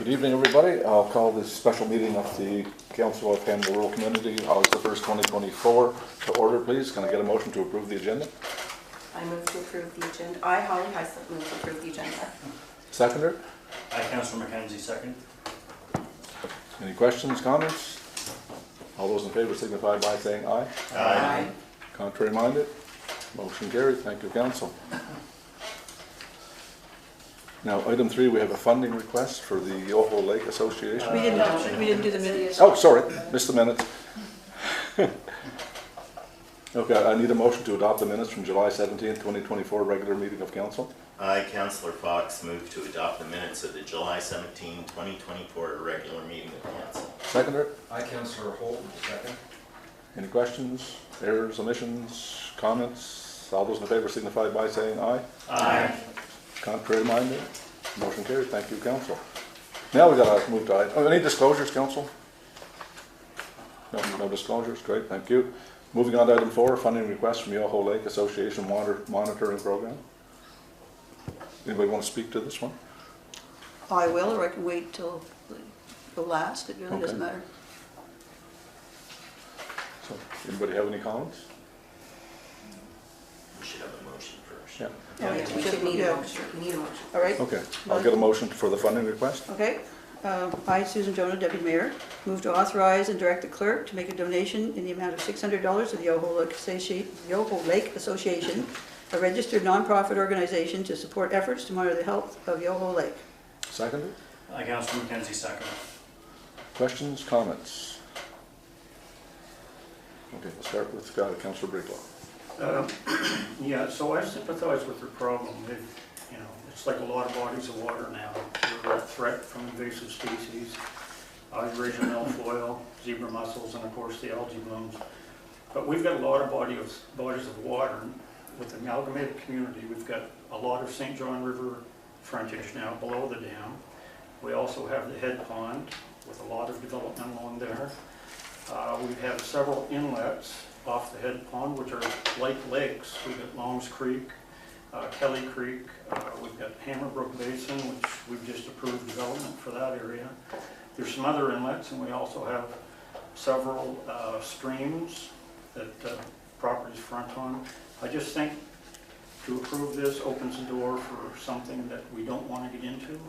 Good evening, everybody. I'll call this special meeting of the Council of Canada Rural Community, August the 1st, 2024 to order, please. Can I get a motion to approve the agenda? I move to approve the agenda. I, Holly Heisler, move to approve the agenda. Seconder? I, Councillor McKenzie, second. Any questions, comments? All those in favor signify by saying aye. Aye. Contrary minded? Motion carried. Thank you, Council. Now, item 3, we have a funding request for the Yoho Lake Association. We didn't do the minutes. Oh, sorry, missed the minutes. Okay, I need a motion to adopt the minutes from July 17th, 2024 regular meeting of council. I, Councillor Fox, move to adopt the minutes of the July 17, 2024 regular meeting of council. Seconder? I, Councillor Holt, second. Any questions, errors, omissions, comments? All those in favor signify by saying aye. Aye. Contrary minded? Motion carried. Thank you, council. Now we got to move to item. Oh, any disclosures, council? No disclosures. Great, thank you. Moving on to item 4, funding request from Yoho Lake Association Water Monitoring Program. Anybody want to speak to this one? I will, or I can wait till the last, it really doesn't Okay. matter. So, anybody have any comments? We should have a motion first. Yeah. Oh, yeah, We should need a yeah. motion. We need a motion. All right, Okay, I'll get a motion for the funding request. okay. I, Susan Jonah, Deputy Mayor, move to authorize and direct the clerk to make a donation in the amount of $600 to the Yoho Lake Association, a registered nonprofit organization to support efforts to monitor the health of Yoho Lake. Seconded. I, Councillor McKenzie, second. Questions, comments? Okay, we'll start with Councillor Bricklow. Yeah, so I sympathize with their problem. It's like a lot of bodies of water now. We're at threat from invasive species, Eurasian milfoil, zebra mussels, and of course the algae blooms. But we've got a lot of bodies of water. With the amalgamated community, we've got a lot of St. John River frontage now below the dam. We also have the head pond with a lot of development along there. We have several inlets off the head pond, which are like lakes. We've got Longs Creek, Kelly Creek, we've got Hammerbrook Basin, which we've just approved development for that area. There's some other inlets, and we also have several streams that properties front on. I just think to approve this opens the door for something that we don't want to get into.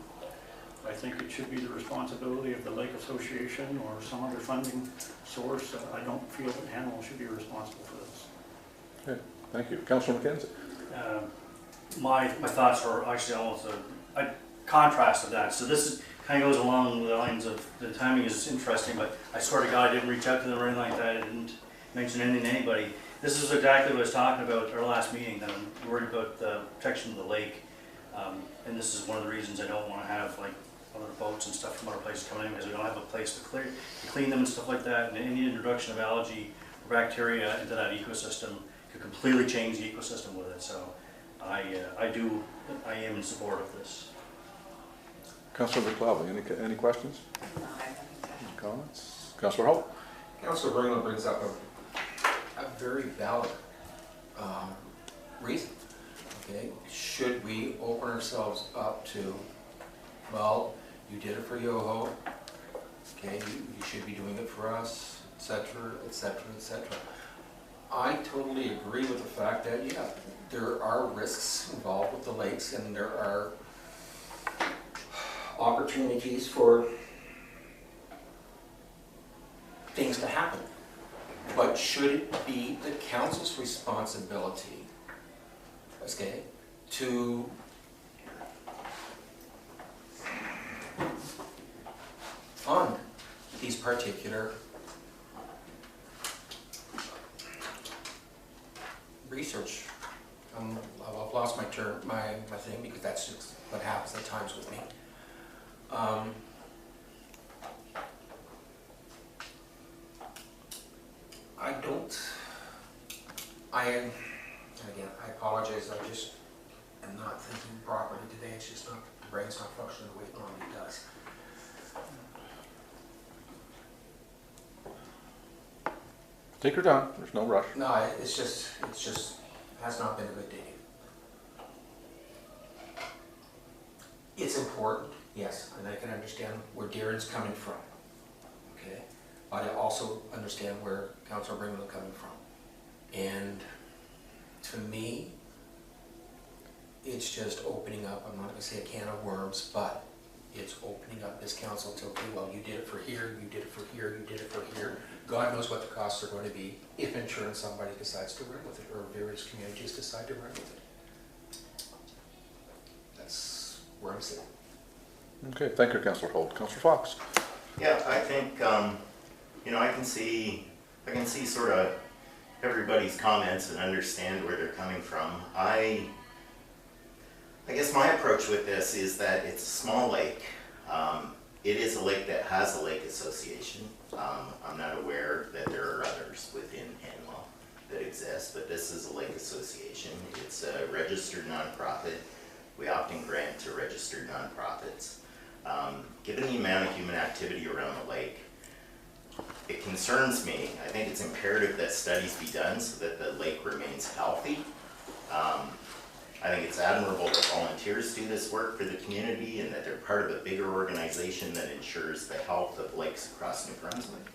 I think it should be the responsibility of the Lake Association or some other funding source. I don't feel that Hannibal should be responsible for this. Okay, thank you. Councillor McKenzie. My thoughts are actually almost a contrast of that. So this is, kind of goes along the lines of the timing is interesting, but I swear to God I didn't reach out to them or anything like that. I didn't mention anything to anybody. This is exactly what I was talking about at our last meeting, that I'm worried about the protection of the lake. And this is one of the reasons I don't want to have like other boats and stuff from other places coming in, because we don't have a place to clean them and stuff like that. And any introduction of algae or bacteria into that ecosystem could completely change the ecosystem with it. So I am in support of this. Councillor McLeod, any questions? No, I haven't. Any comments? Councillor Holt. Councillor Bringland brings up a very valid reason. Okay, should we open ourselves up to, well, you did it for Yoho, okay, you should be doing it for us, etc., etc., etc. I totally agree with the fact that, yeah, there are risks involved with the lakes, and there are opportunities for things to happen. But should it be the council's responsibility, okay, to fund these particular research? I've lost my term, my thing, because that's just what happens at times with me. Again, I apologize, I just am not thinking properly today. It's just not, the brain's not functioning the way it normally does. Take your time. There's no rush. No, it's just has not been a good day. It's important, yes, and I can understand understand where Darren's coming from, okay? But I also understand where Councilor Bringwell is coming from. And to me, it's just opening up, I'm not gonna say a can of worms, but it's opening up this council to, okay, well, you did it for here, you did it for here, you did it for here. God knows what the costs are going to be if in turn somebody decides to run with it, or various communities decide to run with it. That's where I'm sitting. Okay, thank you, Councillor Holt. Councillor Fox? Yeah, I think, you know, I can see sort of everybody's comments and understand where they're coming from. I guess my approach with this is that it's a small lake. It is a lake that has a lake association. I'm not aware that there are others within Hanwell that exist, but this is a lake association. It's a registered nonprofit. We often grant to registered nonprofits. Given the amount of human activity around the lake, it concerns me. I think it's imperative that studies be done so that the lake remains healthy. I think it's admirable that volunteers do this work for the community and that they're part of a bigger organization that ensures the health of lakes across New Brunswick.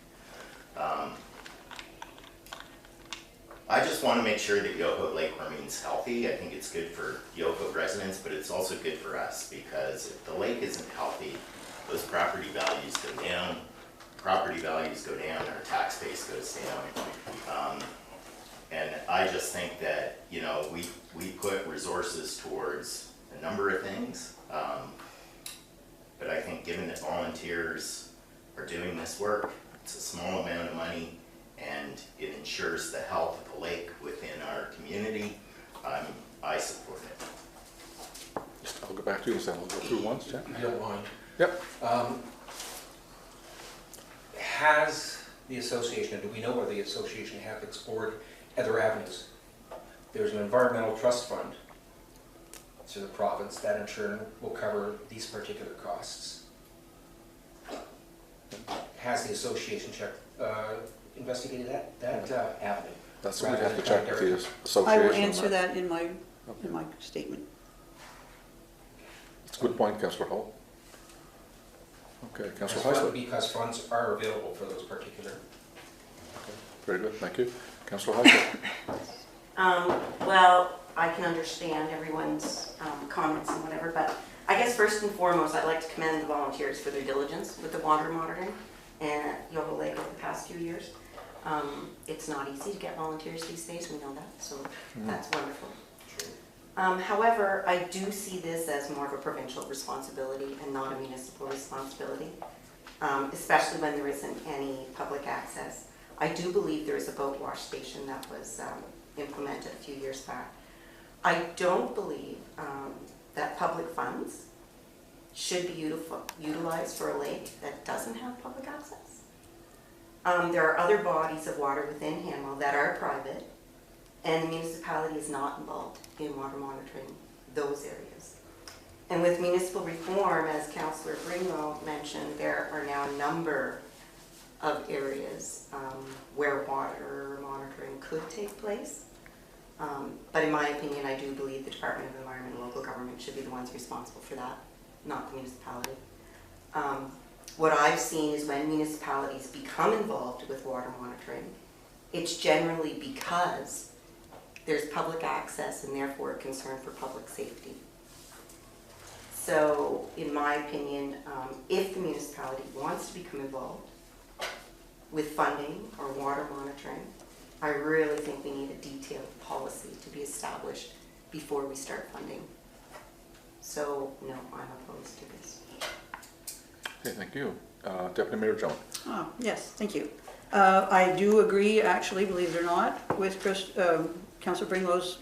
I just want to make sure that Yoho Lake remains healthy. I think it's good for Yoho residents, but it's also good for us, because if the lake isn't healthy, those property values go down. Property values go down, our tax base goes down. And I just think that, you know, we put resources towards a number of things. But I think given that volunteers are doing this work, it's a small amount of money, and it ensures the health of the lake within our community. I support it. I'll go back to you, so we'll go through once, Jack. If you don't mind. Yep. Has the association, do we know whether the association have explored other avenues? There's an environmental trust fund to the province that in turn will cover these particular costs. Has the association investigated that avenue? That's what we Rather have to than check with direct- the association. I will on answer that in my statement. It's a good point, Councillor Holt. Okay, Councillor That's Heisler. because funds are available for those particular. Very good, thank you. Councillor Heisler. Well, I can understand everyone's comments and whatever, but I guess first and foremost, I'd like to commend the volunteers for their diligence with the water monitoring and Yoho Lake over the past few years. It's not easy to get volunteers these days, we know that, so that's wonderful. However, I do see this as more of a provincial responsibility and not a municipal responsibility, especially when there isn't any public access. I do believe there is a boat wash station that was implemented a few years back. I don't believe that public funds should be utilized for a lake that doesn't have public access. There are other bodies of water within Hanwell that are private, and the municipality is not involved in water monitoring those areas. And with municipal reform, as Councillor Bringwell mentioned, there are now a number of areas where water monitoring could take place. But in my opinion, I do believe the Department of Environment and Local Government should be the ones responsible for that, not the municipality. What I've seen is when municipalities become involved with water monitoring, it's generally because there's public access and therefore a concern for public safety. So, in my opinion, if the municipality wants to become involved with funding or water monitoring, I really think we need a detailed policy to be established before we start funding. So, no, I'm opposed to this. Okay, thank you. Deputy Mayor Jones. Oh, yes, thank you. I do agree, actually, believe it or not, with Councillor Bringwell's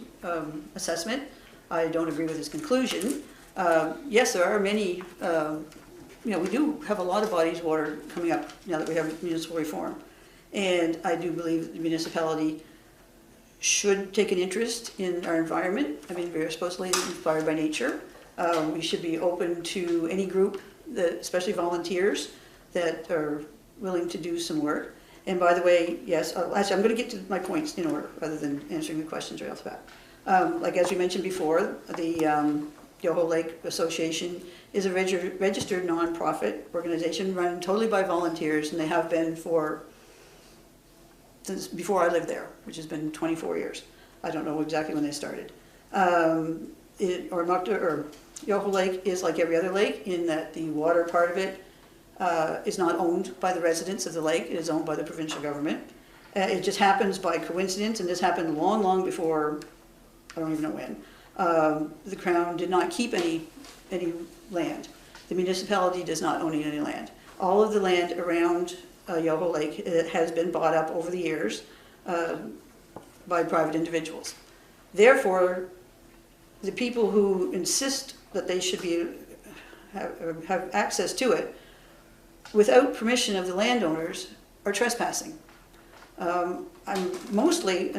assessment. I don't agree with his conclusion. Yes, there are many, we do have a lot of bodies of water coming up now that we have municipal reform. And I do believe the municipality should take an interest in our environment. I mean, we're supposedly inspired by nature. We should be open to any group, especially volunteers, that are willing to do some work. And by the way, yes, actually, I'm going to get to my points in order rather than answering the questions right off the bat. Like as we mentioned before, the Yoho Lake Association is a registered nonprofit organization run totally by volunteers, and they have been since before I lived there, which has been 24 years. I don't know exactly when they started. Yoho Lake is like every other lake in that the water part of it is not owned by the residents of the lake. It is owned by the provincial government. It just happens by coincidence, and this happened long, long before, I don't even know when, the Crown did not keep any land. The municipality does not own any land. All of the land around Yoho Lake has been bought up over the years by private individuals. Therefore, the people who insist that they should have access to it without permission of the landowners are trespassing. I'm mostly,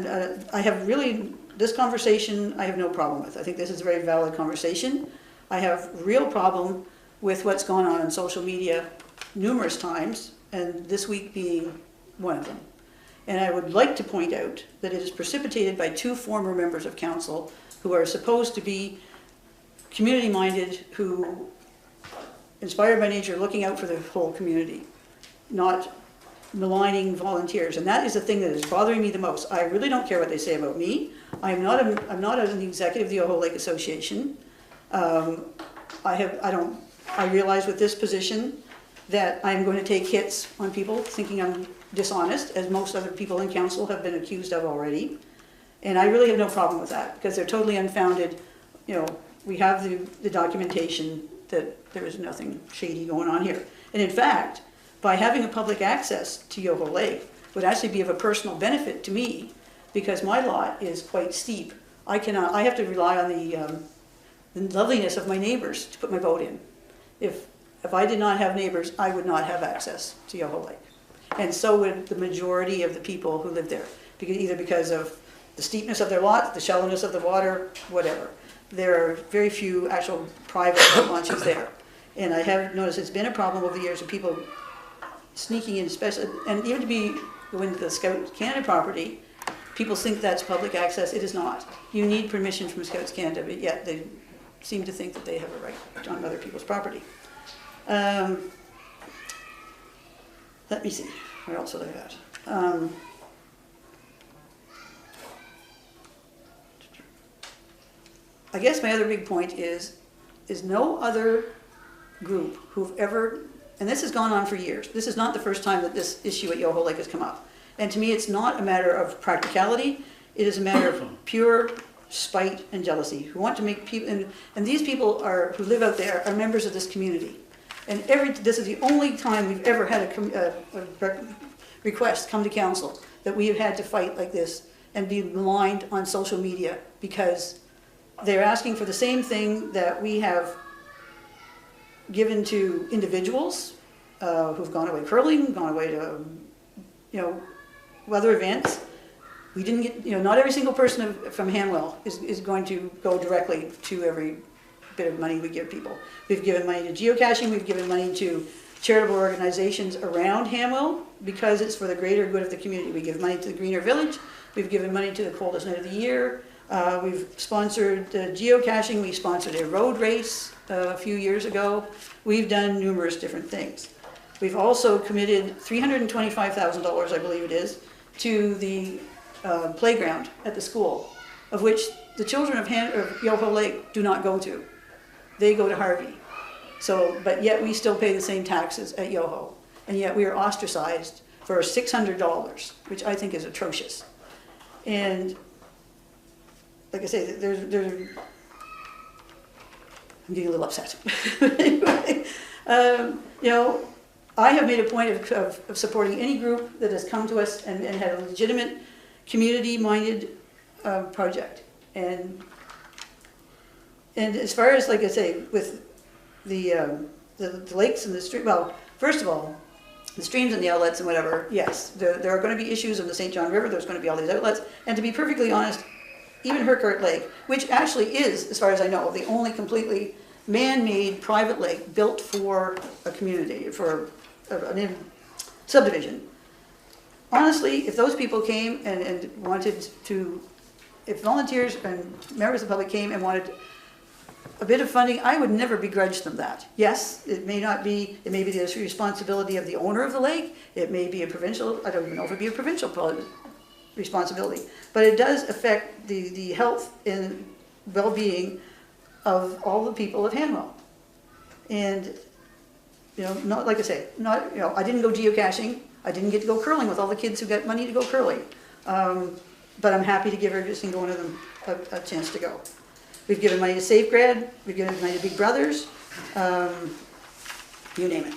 I have really, this conversation I have no problem with. I think this is a very valid conversation. I have real problem with what's gone on social media numerous times, and this week being one of them. And I would like to point out that it is precipitated by two former members of council who are supposed to be community-minded, who, inspired by nature, looking out for the whole community, not maligning volunteers. And that is the thing that is bothering me the most. I really don't care what they say about me. I'm not an executive of the Yoho Lake Association. I realize with this position that I'm going to take hits on people thinking I'm dishonest, as most other people in council have been accused of already. And I really have no problem with that, because they're totally unfounded. You know, we have the documentation that there is nothing shady going on here. And in fact, by having a public access to Yoho Lake would actually be of a personal benefit to me, because my lot is quite steep. I have to rely on the loveliness of my neighbors to put my boat in. If I did not have neighbors, I would not have access to Yoho Lake. And so would the majority of the people who live there, either because of the steepness of their lot, the shallowness of the water, whatever. There are very few actual private launches there. And I have noticed it's been a problem over the years of people sneaking in, especially, and even to go into the Scouts Canada property, people think that's public access. It is not. You need permission from Scouts Canada, but yet they seem to think that they have a right on other people's property. Let me see, where else did I got? I guess my other big point is no other group who've ever, and this has gone on for years, this is not the first time that this issue at Yoho Lake has come up. And to me, it's not a matter of practicality, it is a matter of pure spite and jealousy, who want to make people, and these people who live out there are members of this community. And this is the only time we've ever had a request come to council that we have had to fight like this and be maligned on social media, because they're asking for the same thing that we have given to individuals who've gone away curling, gone away to, other events. We didn't get, not every single person from Hanwell is going to go directly to every bit of money we give people. We've given money to geocaching, we've given money to charitable organizations around Hanwell because it's for the greater good of the community. We give money to the Greener Village, we've given money to the Coldest Night of the Year, we've sponsored geocaching, we sponsored a road race a few years ago. We've done numerous different things. We've also committed $325,000, I believe it is, to the playground at the school, of which the children of Yoho Lake do not go to. They go to Harvey. So, but yet we still pay the same taxes at Yoho, and yet we are ostracized for $600, which I think is atrocious. And like I say, I'm getting a little upset. Anyway, I have made a point of supporting any group that has come to us and had a legitimate, community-minded project. And as far as, like I say, with the lakes and the stream, well, first of all, the streams and the outlets and whatever, yes, there are going to be issues in the St. John River, there's going to be all these outlets, and to be perfectly honest, even Hercourt Lake, which actually is, as far as I know, the only completely man-made private lake built for a community, for a subdivision. Honestly, if those people came and wanted to, if volunteers and members of the public came and wanted a bit of funding, I would never begrudge them that. Yes, it may not be, it may be the responsibility of the owner of the lake, it may be a provincial, I don't even know if it'd be a provincial responsibility, but it does affect the health and well-being of all the people of Hanwell. And, you know, not, like I say, not, you know, I didn't go geocaching, I didn't get to go curling with all the kids who got money to go curling. But I'm happy to give every single one of them a chance to go. We've given money to Safegrad, we've given money to Big Brothers, you name it.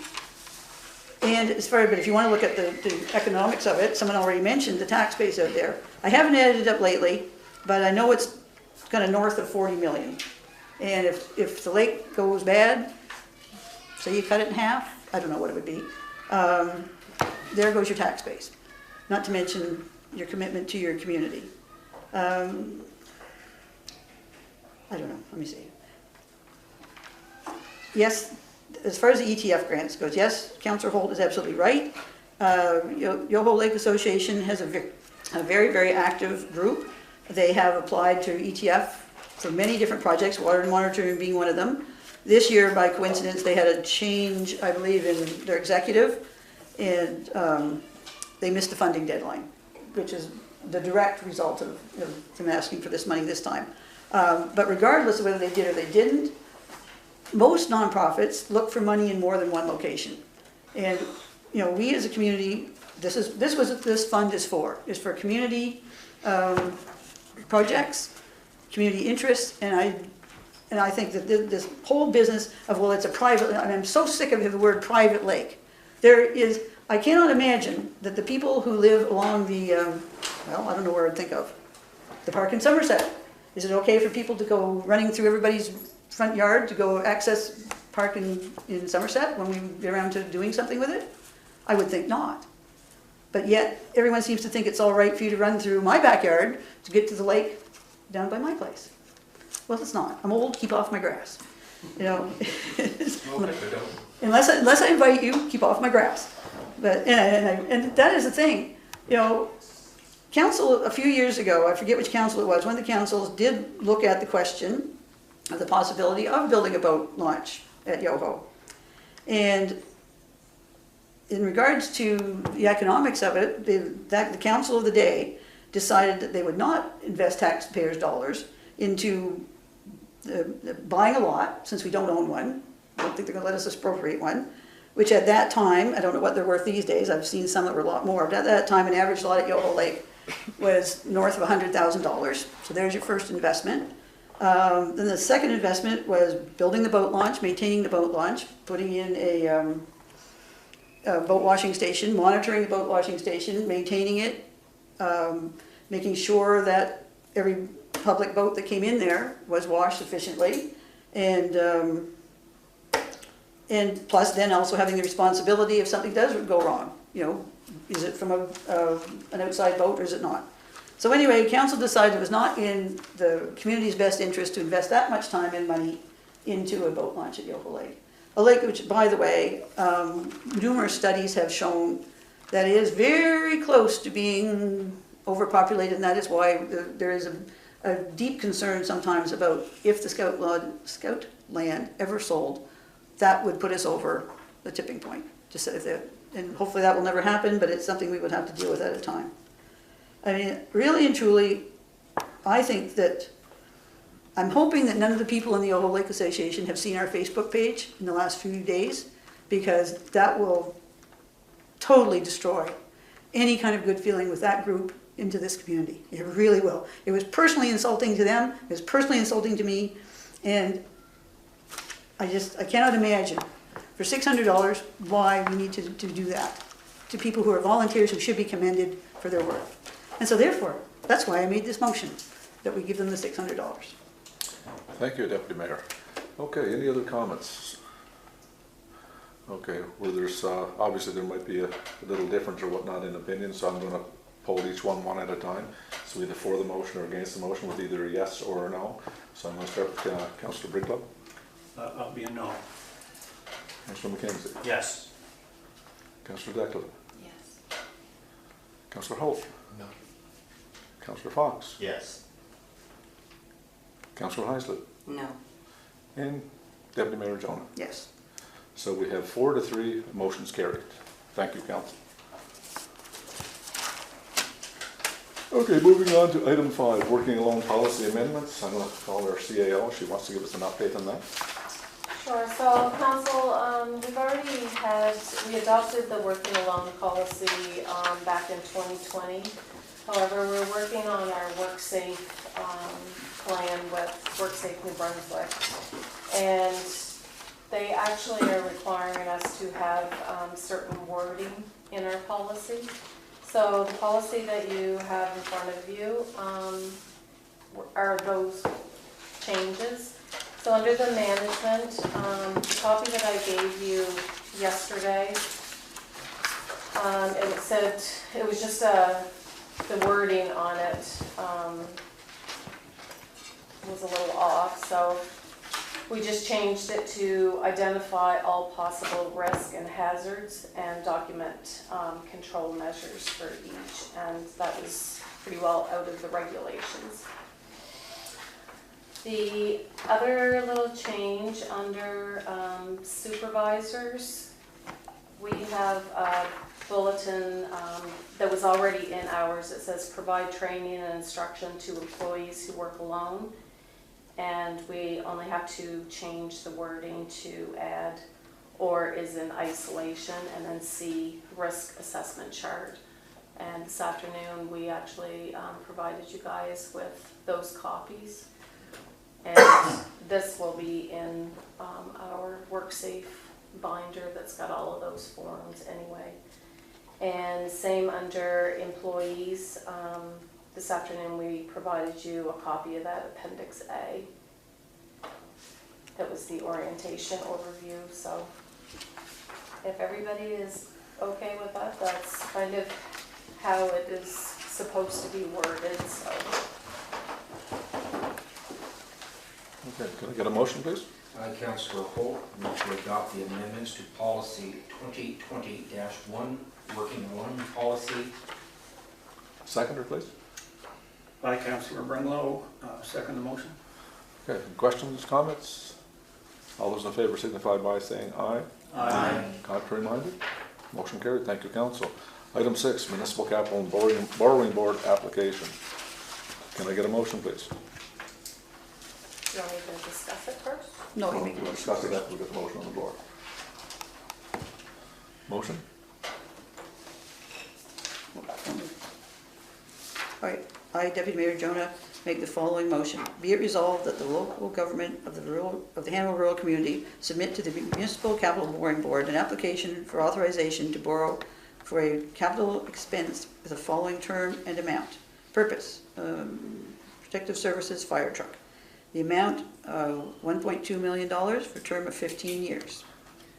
And as far as, but if you want to look at the economics of it, someone already mentioned the tax base out there. I haven't added it up lately, but I know it's kind of north of 40 million. And if the lake goes bad, say you cut it in half, I don't know what it would be, there goes your tax base. Not to mention your commitment to your community. I don't know, let me see. Yes, as far as the ETF grants goes, yes, Councillor Holt is absolutely right. Yoho Lake Association has a very, very active group. They have applied to ETF for many different projects, water monitoring being one of them. This year, by coincidence, they had a change, I believe, in their executive, and they missed the funding deadline, which is the direct result of them asking for this money this time. But regardless of whether they did or they didn't, most nonprofits look for money in more than one location. And you know, we as a community, this is what this fund is for community projects, community interests, and I think that this whole business of, well, it's a private, and I'm so sick of the word private lake. I cannot imagine that the people who live along the, well, I don't know where I'd think of, the park in Somerset. Is it okay for people to go running through everybody's front yard to go access park in Somerset when we get around to doing something with it? I would think not. But yet, everyone seems to think it's all right for you to run through my backyard to get to the lake down by my place. Well, it's not. I'm old, keep off my grass. You know, unless I invite you, keep off my grass. But and that is the thing. You know, council a few years ago, I forget which council it was, one of the councils did look at the question of the possibility of building a boat launch at Yoho. And in regards to the economics of it, the council of the day decided that they would not invest taxpayers' dollars into buying a lot, since we don't own one. I don't think they're going to let us expropriate one, which at that time, I don't know what they're worth these days, I've seen some that were a lot more, but at that time an average lot at Yoho Lake was north of $100,000. So there's your first investment. Then the second investment was building the boat launch, maintaining the boat launch, putting in a boat washing station, monitoring the boat washing station, maintaining it, making sure that every public boat that came in there was washed efficiently, and plus then also having the responsibility if something does go wrong. You know, is it from an outside boat or is it not? So anyway, council decided it was not in the community's best interest to invest that much time and money into a boat launch at Yoho Lake. A lake which, by the way, numerous studies have shown that it is very close to being overpopulated, and that is why there is a deep concern sometimes about if the scout land ever sold, that would put us over the tipping point. And hopefully that will never happen, but it's something we would have to deal with at a time. I mean, really and truly, I think that, I'm hoping that none of the people in the Yoho Lake Association have seen our Facebook page in the last few days, because that will totally destroy any kind of good feeling with that group into this community. It really will. It was personally insulting to them, it was personally insulting to me, and I cannot imagine for $600 why we need to do that to people who are volunteers who should be commended for their work. And so therefore, that's why I made this motion, that we give them the $600. Thank you, Deputy Mayor. Okay, any other comments? Okay, well, there's obviously there might be a little difference or whatnot in opinion, so I'm going to poll each one at a time. So either for the motion or against the motion with either a yes or a no. So I'm going to start with Councillor Briglow. I'll be a no. Councillor McKenzie. Yes. Councillor Declan. Yes. Councillor Holt. No. Councillor Fox. Yes. Councillor Heislett. No. And Deputy Mayor Jonah. Yes. So we have 4-3, motions carried. Thank you, council. Okay, moving on to item 5, working along policy amendments. I'm going to call our CAO. She wants to give us an update on that. Sure, so council, we adopted the working along policy back in 2020. However, we're working on our WorkSafe plan with WorkSafe New Brunswick. And they actually are requiring us to have certain wording in our policy. So the policy that you have in front of you are those changes. So under the management, the copy that I gave you yesterday, it said, it was just the wording on it was a little off. So we just changed it to identify all possible risk and hazards and document control measures for each. And that was pretty well out of the regulations. The other little change under supervisors, we have a bulletin that was already in ours. It says provide training and instruction to employees who work alone. And we only have to change the wording to add or is in isolation, and then C, risk assessment chart. And this afternoon, we actually provided you guys with those copies. And this will be in our WorkSafe binder that's got all of those forms anyway. And same under employees. This afternoon we provided you a copy of that Appendix A. That was the orientation overview. So if everybody is okay with that, that's kind of how it is supposed to be worded. So. Okay, can I get a motion, please? Councillor Holt, move to adopt the amendments to policy 2020-1, working along policy. Seconder, please. By Councillor Brumlow, second the motion. Okay, questions, comments? All those in favor signify by saying aye. Aye. Contrary minded? Motion carried. Thank you, council. Item 6, municipal capital and borrowing board application. Can I get a motion, please? Do you want me to discuss it first? No, you make a We'll motion. discuss it after we get the motion on the floor. Motion? All right, I, Deputy Mayor Jonah, make the following motion. Be it resolved that the local government of the Hannibal Rural Community submit to the Municipal Capital Borrowing Board an application for authorization to borrow for a capital expense with the following term and amount. Purpose, protective services fire truck. The amount, $1.2 million for a term of 15 years.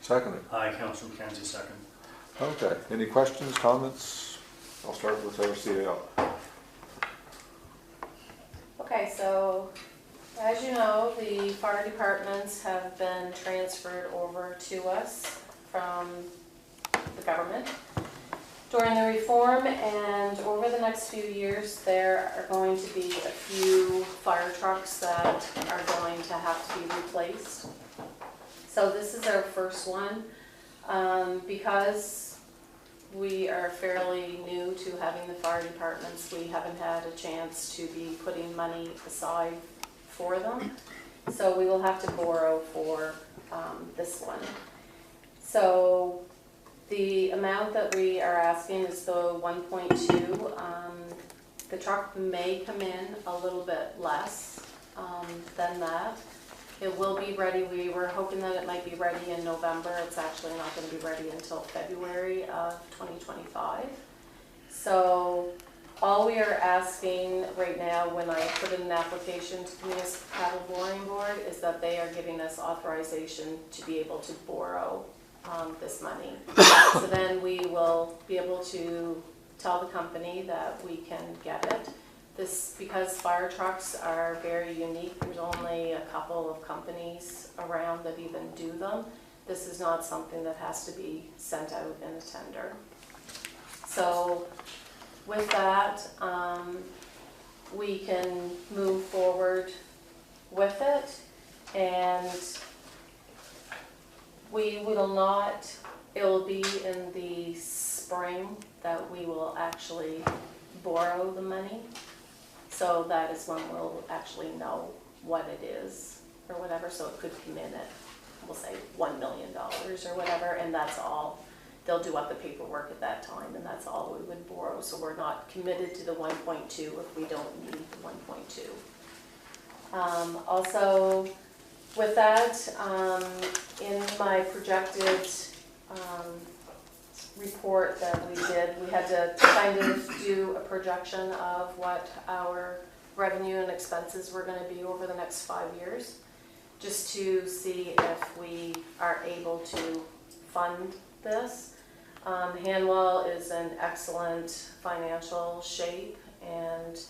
Seconded. Aye, Councillor McKenzie, second. Okay, any questions, comments? I'll start with our CAO. Okay, so as you know, the fire departments have been transferred over to us from the government during the reform, and over the next few years there are going to be a few fire trucks that are going to have to be replaced. So this is our first one. Because we are fairly new to having the fire departments, we haven't had a chance to be putting money aside for them. So we will have to borrow for this one. So the amount that we are asking is the 1.2. The truck may come in a little bit less than that. It will be ready. We were hoping that it might be ready in November. It's actually not going to be ready until February of 2025. So all we are asking right now, when I put in an application to the Municipal Capital Borrowing Board, is that they are giving us authorization to be able to borrow this money. So then we will be able to tell the company that we can get it. This, because fire trucks are very unique, there's only a couple of companies around that even do them. This is not something that has to be sent out in a tender. So with that, we can move forward with it. And we will not, it will be in the spring that we will actually borrow the money. So that is when we'll actually know what it is or whatever, so it could come in at, we'll say, $1 million or whatever, and that's all. They'll do up the paperwork at that time, and that's all we would borrow, so we're not committed to the 1.2 if we don't need the 1.2. Also, with that, in my projected report that we did, we had to kind of do a projection of what our revenue and expenses were going to be over the next 5 years, just to see if we are able to fund this. Hanwell is in excellent financial shape, and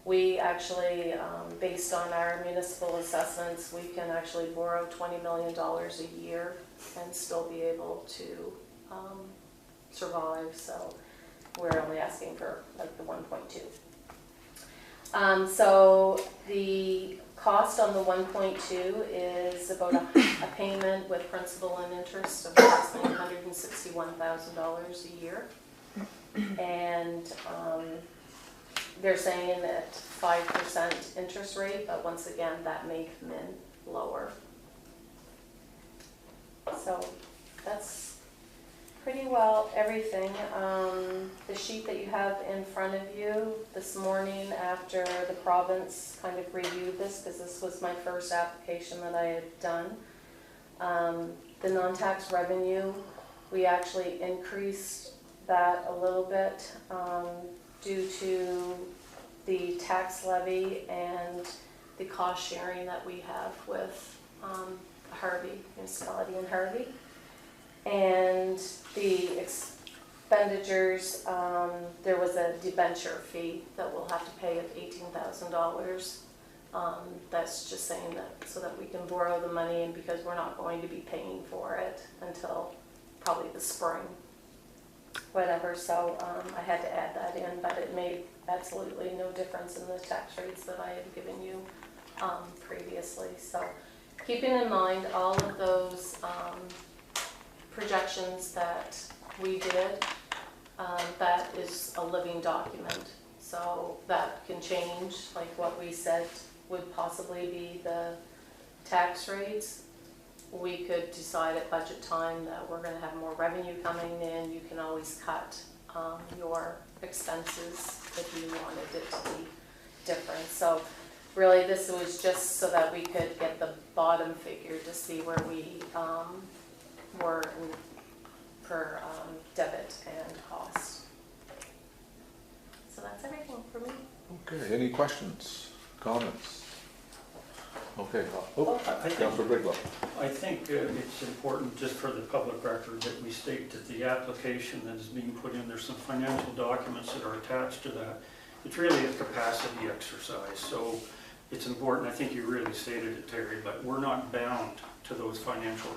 we actually, based on our municipal assessments, we can actually borrow $20 million a year and still be able to survive, so we're only asking for like the 1.2. So the cost on the 1.2 is about a payment with principal and interest of approximately $161,000 a year. And they're saying that 5% interest rate, but once again, that may come in lower. So that's pretty well everything. The sheet that you have in front of you this morning, after the province kind of reviewed this, because this was my first application that I had done, the non-tax revenue, we actually increased that a little bit due to the tax levy and the cost sharing that we have with Harvey, municipality in Harvey. And the expenditures, there was a debenture fee that we'll have to pay of $18,000. That's just saying that so that we can borrow the money, and because we're not going to be paying for it until probably the spring, whatever. So I had to add that in, but it made absolutely no difference in the tax rates that I had given you previously. So keeping in mind all of those projections that we did, that is a living document, so that can change, like what we said would possibly be the tax rates. We could decide at budget time that we're going to have more revenue coming in. You can always cut your expenses if you wanted it to be different. So really this was just so that we could get the bottom figure to see where we were per debit and cost. So that's everything for me. Okay, any questions, comments? Okay, I think- Councillor Briglow. I think it's important, just for the public record, that we state that the application that is being put in, there's some financial documents that are attached to that. It's really a capacity exercise, so it's important. I think you really stated it, Terry, but we're not bound to those financial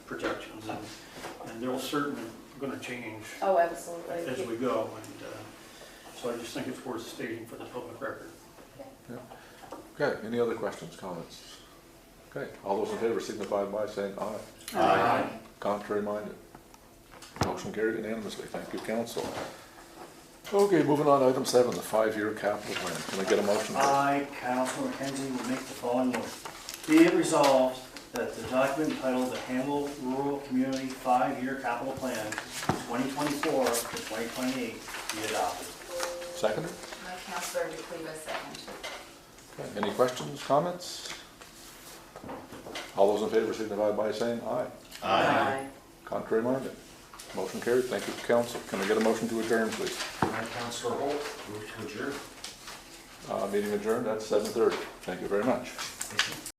projections, and they're certainly going to change Oh, absolutely. as we go, and so I just think it's worth stating for the public record. Okay, any other questions, comments? Okay, all those in favor signify by saying aye. Aye. Contrary minded? Motion carried unanimously. Thank you, council. Okay, moving on to item 7, the 5-year capital plan. Can I get a motion? I, Councilor McKenzie, will make the following motion. Be it resolved that the document entitled the Hanwell Rural Community 5-Year Capital Plan 2024 to 2028 be adopted. Seconded? My Councillor DeCleva, second. Okay, any questions, comments? All those in favor signify by saying aye. Aye. Contrary minded? Motion carried. Thank you, council. Can I get a motion to adjourn, please? Councillor Holt, move to adjourn. Meeting adjourned at 7:30. Thank you very much.